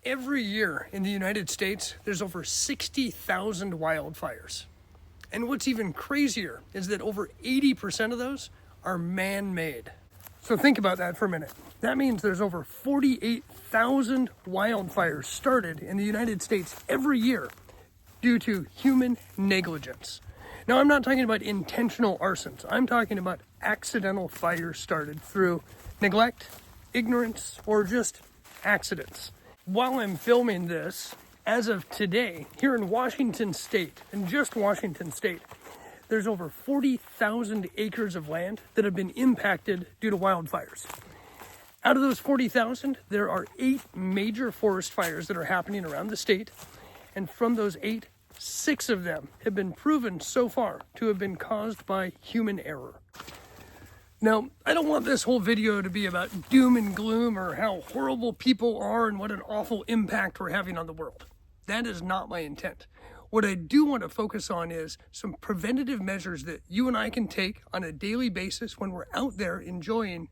Every year in the United States, there's over 60,000 wildfires. And what's even crazier is that over 80% of those are man-made. So think about that for a minute. That means there's over 48,000 wildfires started in the United States every year due to human negligence. Now, I'm not talking about intentional arsons. I'm talking about accidental fires started through neglect, ignorance, or just accidents. While I'm filming this, as of today, here in Washington State, and just Washington State, there's over 40,000 acres of land that have been impacted due to wildfires. Out of those 40,000, there are 8 major forest fires that are happening around the state. And from those 8, 6 of them have been proven so far to have been caused by human error. Now, I don't want this whole video to be about doom and gloom or how horrible people are and what an awful impact we're having on the world. That is not my intent. What I do want to focus on is some preventative measures that you and I can take on a daily basis when we're out there enjoying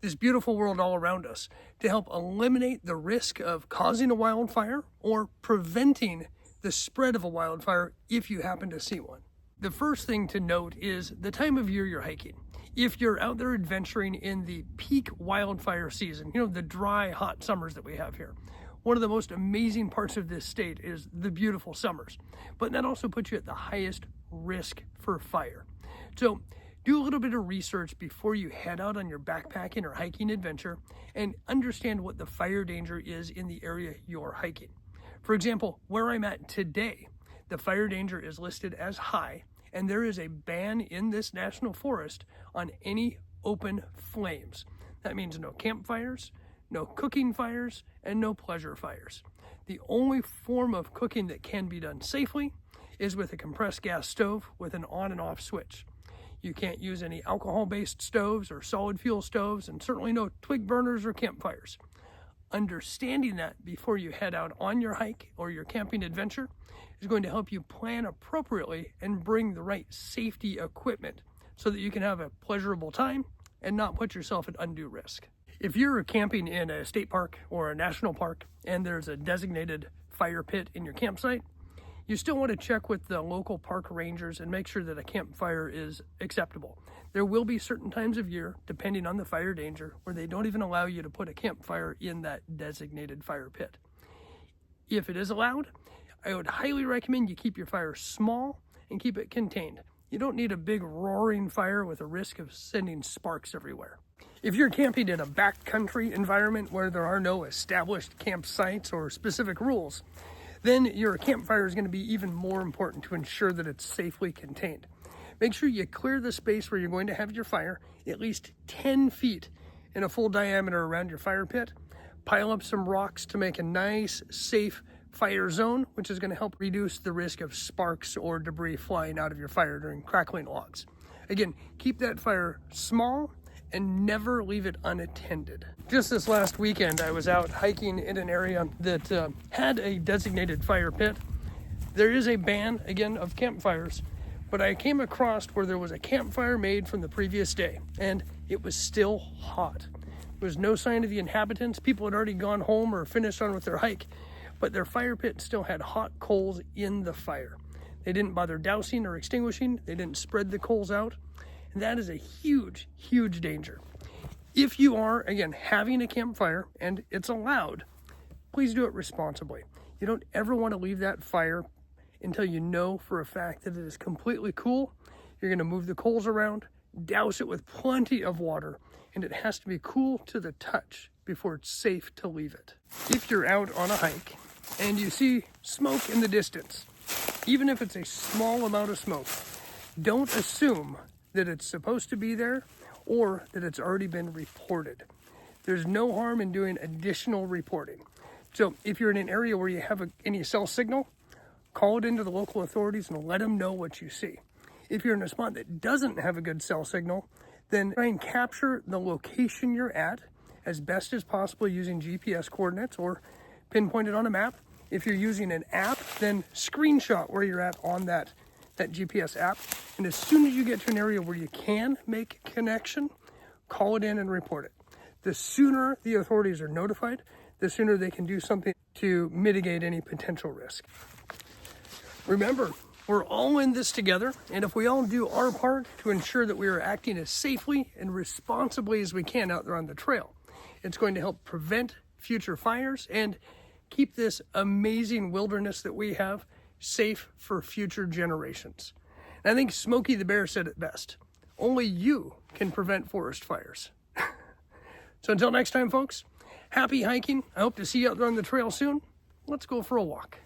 this beautiful world all around us to help eliminate the risk of causing a wildfire or preventing the spread of a wildfire if you happen to see one. The first thing to note is the time of year you're hiking. If you're out there adventuring in the peak wildfire season, the dry, hot summers that we have here, one of the most amazing parts of this state is the beautiful summers. But that also puts you at the highest risk for fire. So do a little bit of research before you head out on your backpacking or hiking adventure and understand what the fire danger is in the area you're hiking. For example, where I'm at today, the fire danger is listed as high, and there is a ban in this national forest on any open flames. That means no campfires, no cooking fires, and no pleasure fires. The only form of cooking that can be done safely is with a compressed gas stove with an on and off switch. You can't use any alcohol-based stoves or solid fuel stoves, and certainly no twig burners or campfires. Understanding that before you head out on your hike or your camping adventure is going to help you plan appropriately and bring the right safety equipment so that you can have a pleasurable time and not put yourself at undue risk. If you're camping in a state park or a national park and there's a designated fire pit in your campsite, you still want to check with the local park rangers and make sure that a campfire is acceptable. There will be certain times of year, depending on the fire danger, where they don't even allow you to put a campfire in that designated fire pit. If it is allowed, I would highly recommend you keep your fire small and keep it contained. You don't need a big roaring fire with a risk of sending sparks everywhere. If you're camping in a backcountry environment where there are no established campsites or specific rules, then your campfire is going to be even more important to ensure that it's safely contained. Make sure you clear the space where you're going to have your fire at least 10 feet in a full diameter around your fire pit. Pile up some rocks to make a nice, safe fire zone, which is going to help reduce the risk of sparks or debris flying out of your fire during crackling logs. Again, keep that fire small and never leave it unattended. Just this last weekend, I was out hiking in an area that had a designated fire pit. There is a ban, again, of campfires, but I came across where there was a campfire made from the previous day, and it was still hot. There was no sign of the inhabitants. People had already gone home or finished on with their hike, but their fire pit still had hot coals in the fire. They didn't bother dousing or extinguishing. They didn't spread the coals out. And that is a huge, huge danger. If you are, again, having a campfire and it's allowed, please do it responsibly. You don't ever want to leave that fire until you know for a fact that it is completely cool. You're going to move the coals around, douse it with plenty of water, and it has to be cool to the touch before it's safe to leave it. If you're out on a hike and you see smoke in the distance, even if it's a small amount of smoke, don't assume that it's supposed to be there or that it's already been reported. There's no harm in doing additional reporting. So if you're in an area where you have any cell signal, call it into the local authorities and let them know what you see. If you're in a spot that doesn't have a good cell signal, then try and capture the location you're at as best as possible using GPS coordinates or pinpoint it on a map. If you're using an app, then screenshot where you're at on that GPS app. And as soon as you get to an area where you can make connection, call it in and report it. The sooner the authorities are notified, the sooner they can do something to mitigate any potential risk. Remember, we're all in this together, and if we all do our part to ensure that we are acting as safely and responsibly as we can out there on the trail, it's going to help prevent future fires and keep this amazing wilderness that we have safe for future generations. And I think Smoky the Bear said it best. Only you can prevent forest fires. So until next time, folks, happy hiking. I hope to see you out there on the trail soon. Let's go for a walk.